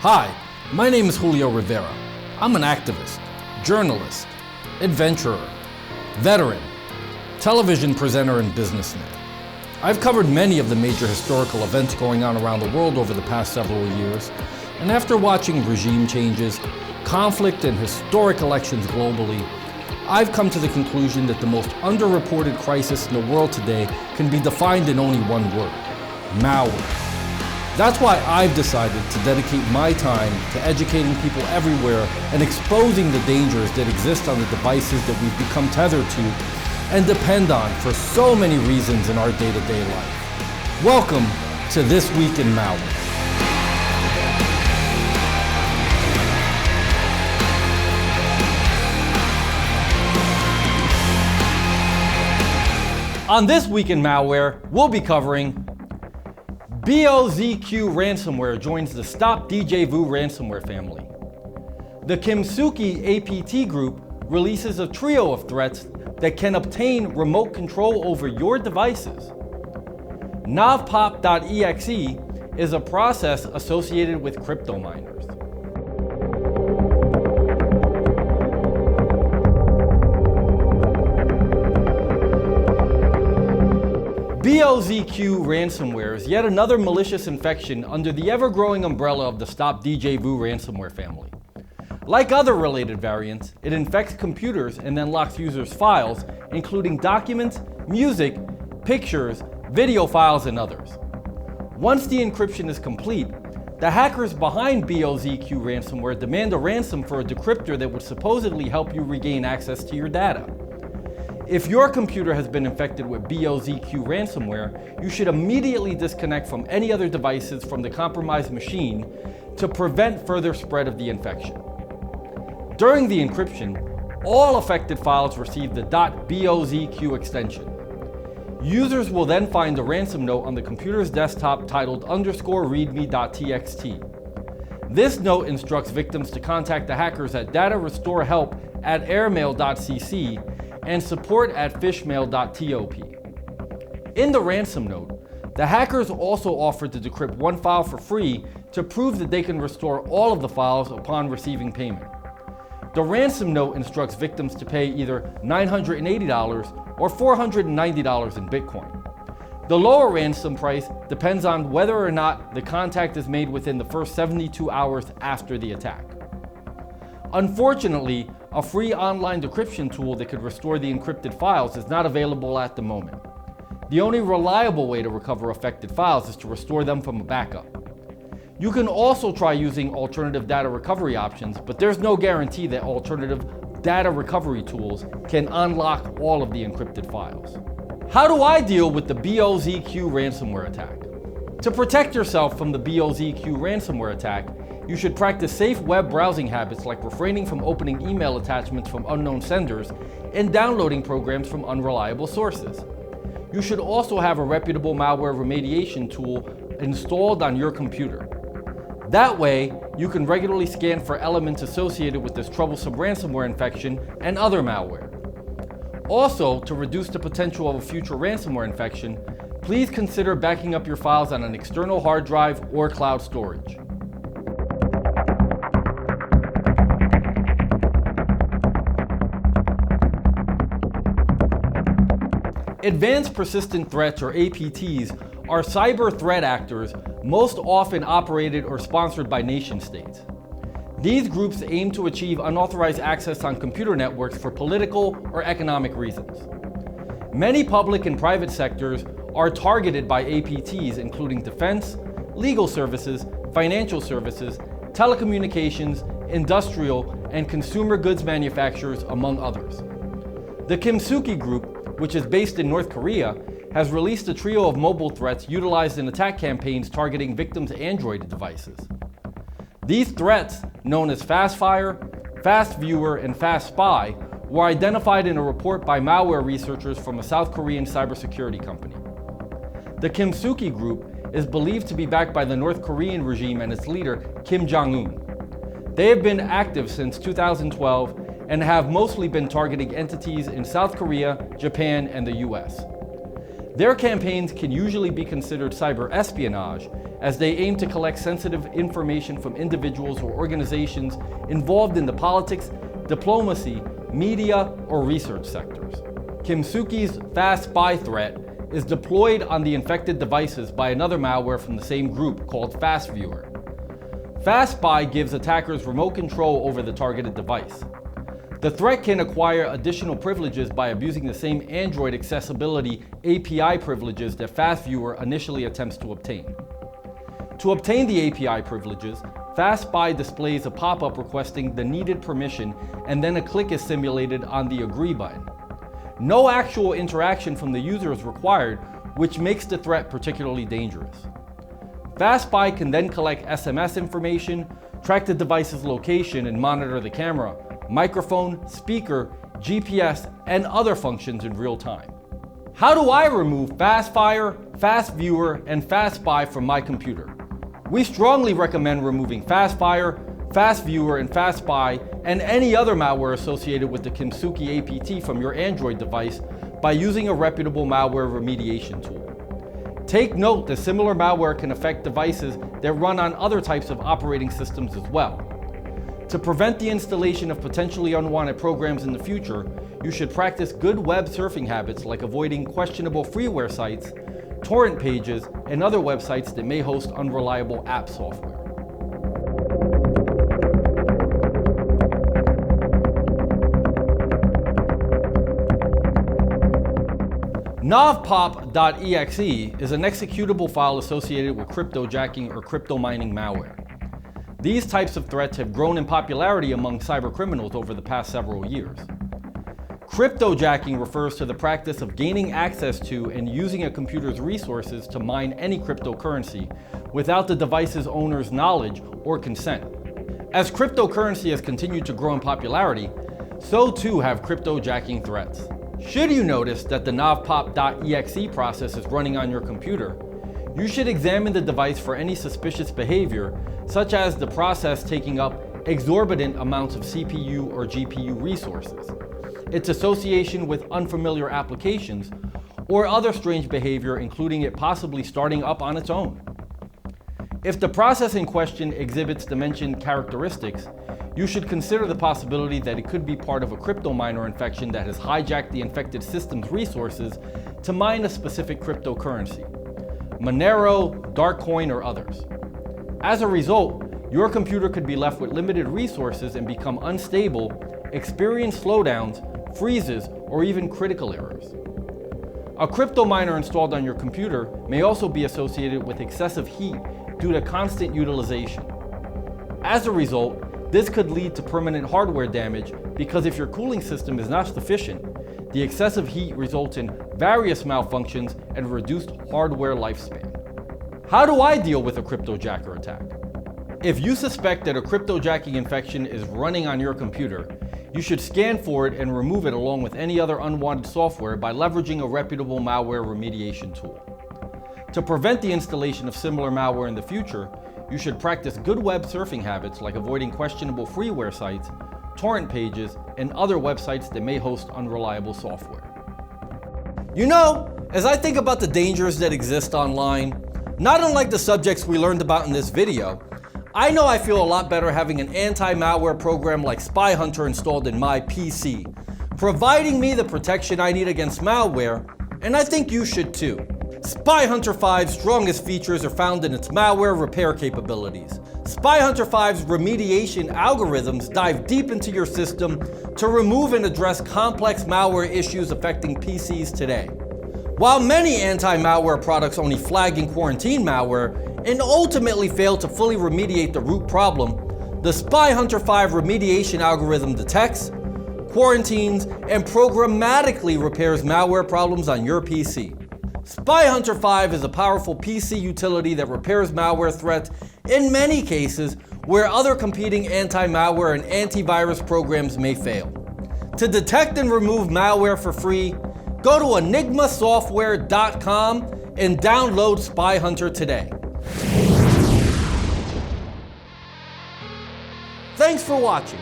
Hi, my name is Julio Rivera. I'm an activist, journalist, adventurer, veteran, television presenter, and businessman. I've covered many of the major historical events going on around the world over the past several years, and after watching regime changes, conflict, and historic elections globally, I've come to the conclusion that the most underreported crisis in the world today can be defined in only one word: malware. That's why I've decided to dedicate my time to educating people everywhere and exposing the dangers that exist on the devices that we've become tethered to and depend on for so many reasons in our day-to-day life. Welcome to This Week in Malware. On This Week in Malware, we'll be covering BOZQ Ransomware joins the Stop Djvu Ransomware family. The Kimsuky APT Group releases a trio of threats that can obtain remote control over your devices. Novpop.exe is a process associated with Cryptominers. BOZQ Ransomware is yet another malicious infection under the ever-growing umbrella of the Stop Djvu Ransomware family. Like other related variants, it infects computers and then locks users' files, including documents, music, pictures, video files, and others. Once the encryption is complete, the hackers behind BOZQ Ransomware demand a ransom for a decryptor that would supposedly help you regain access to your data. If your computer has been infected with BOZQ ransomware, you should immediately disconnect from any other devices from the compromised machine to prevent further spread of the infection. During the encryption, all affected files receive the .bozq extension. Users will then find a ransom note on the computer's desktop titled _readme.txt. This note instructs victims to contact the hackers at datarestorehelp@airmail.cc and support@fishmail.top. In the ransom note, the hackers also offered to decrypt one file for free to prove that they can restore all of the files upon receiving payment. The ransom note instructs victims to pay either $980 or $490 in Bitcoin. The lower ransom price depends on whether or not the contact is made within the first 72 hours after the attack. Unfortunately, a free online decryption tool that could restore the encrypted files is not available at the moment. The only reliable way to recover affected files is to restore them from a backup. You can also try using alternative data recovery options, but there's no guarantee that alternative data recovery tools can unlock all of the encrypted files. How do I deal with the BOZQ ransomware attack? To protect yourself from the BOZQ ransomware attack, you should practice safe web browsing habits like refraining from opening email attachments from unknown senders and downloading programs from unreliable sources. You should also have a reputable malware remediation tool installed on your computer. That way, you can regularly scan for elements associated with this troublesome ransomware infection and other malware. Also, to reduce the potential of a future ransomware infection, please consider backing up your files on an external hard drive or cloud storage. Advanced Persistent Threats, or APTs, are cyber threat actors most often operated or sponsored by nation-states. These groups aim to achieve unauthorized access on computer networks for political or economic reasons. Many public and private sectors are targeted by APTs, including defense, legal services, financial services, telecommunications, industrial, and consumer goods manufacturers, among others. The Kimsuky Group, which is based in North Korea, has released a trio of mobile threats utilized in attack campaigns targeting victims' Android devices. These threats, known as Fastfire, Fast Viewer, and Fast Spy, were identified in a report by malware researchers from a South Korean cybersecurity company. The Kimsuky Group is believed to be backed by the North Korean regime and its leader, Kim Jong-un. They have been active since 2012 and have mostly been targeting entities in South Korea, Japan, and the US. Their campaigns can usually be considered cyber espionage, as they aim to collect sensitive information from individuals or organizations involved in the politics, diplomacy, media, or research sectors. Kimsuky's Fast Spy threat is deployed on the infected devices by another malware from the same group called FastViewer. Fast Spy gives attackers remote control over the targeted device. The threat can acquire additional privileges by abusing the same Android accessibility API privileges that FastViewer initially attempts to obtain. To obtain the API privileges, Fast Spy displays a pop-up requesting the needed permission, and then a click is simulated on the Agree button. No actual interaction from the user is required, which makes the threat particularly dangerous. Fast Spy can then collect SMS information, track the device's location, and monitor the camera, microphone, speaker, GPS, and other functions in real time. How do I remove FastFire, FastViewer, and Fast Spy from my computer? We strongly recommend removing FastFire, FastViewer, and Fast Spy, and any other malware associated with the Kimsuky APT from your Android device by using a reputable malware remediation tool. Take note that similar malware can affect devices that run on other types of operating systems as well. To prevent the installation of potentially unwanted programs in the future, you should practice good web surfing habits like avoiding questionable freeware sites, torrent pages, and other websites that may host unreliable app software. Novpop.exe is an executable file associated with cryptojacking or cryptomining malware. These types of threats have grown in popularity among cybercriminals over the past several years. Cryptojacking refers to the practice of gaining access to and using a computer's resources to mine any cryptocurrency without the device's owner's knowledge or consent. As cryptocurrency has continued to grow in popularity, so too have cryptojacking threats. Should you notice that the Novpop.exe process is running on your computer, you should examine the device for any suspicious behavior, such as the process taking up exorbitant amounts of CPU or GPU resources, its association with unfamiliar applications, or other strange behavior, including it possibly starting up on its own. If the process in question exhibits the mentioned characteristics, you should consider the possibility that it could be part of a cryptominer infection that has hijacked the infected system's resources to mine a specific cryptocurrency, Monero, Darkcoin, or others. As a result, your computer could be left with limited resources and become unstable, experience slowdowns, freezes, or even critical errors. A cryptominer installed on your computer may also be associated with excessive heat due to constant utilization. As a result, this could lead to permanent hardware damage because if your cooling system is not sufficient, the excessive heat results in various malfunctions and reduced hardware lifespan. How do I deal with a cryptojacker attack? If you suspect that a cryptojacking infection is running on your computer, you should scan for it and remove it along with any other unwanted software by leveraging a reputable malware remediation tool. To prevent the installation of similar malware in the future, you should practice good web surfing habits like avoiding questionable freeware sites, torrent pages, and other websites that may host unreliable software. You know, as I think about the dangers that exist online, not unlike the subjects we learned about in this video, I know I feel a lot better having an anti-malware program like Spy Hunter installed in my PC, providing me the protection I need against malware, and I think you should too. Spy Hunter 5's strongest features are found in its malware repair capabilities. Spy Hunter 5's remediation algorithms dive deep into your system to remove and address complex malware issues affecting PCs today. While many anti-malware products only flag and quarantine malware and ultimately fail to fully remediate the root problem, the Spy Hunter 5 remediation algorithm detects, quarantines, and programmatically repairs malware problems on your PC. Spy Hunter 5 is a powerful PC utility that repairs malware threats in many cases where other competing anti-malware and antivirus programs may fail. To detect and remove malware for free, go to enigmasoftware.com and download Spy Hunter today. Thanks for watching.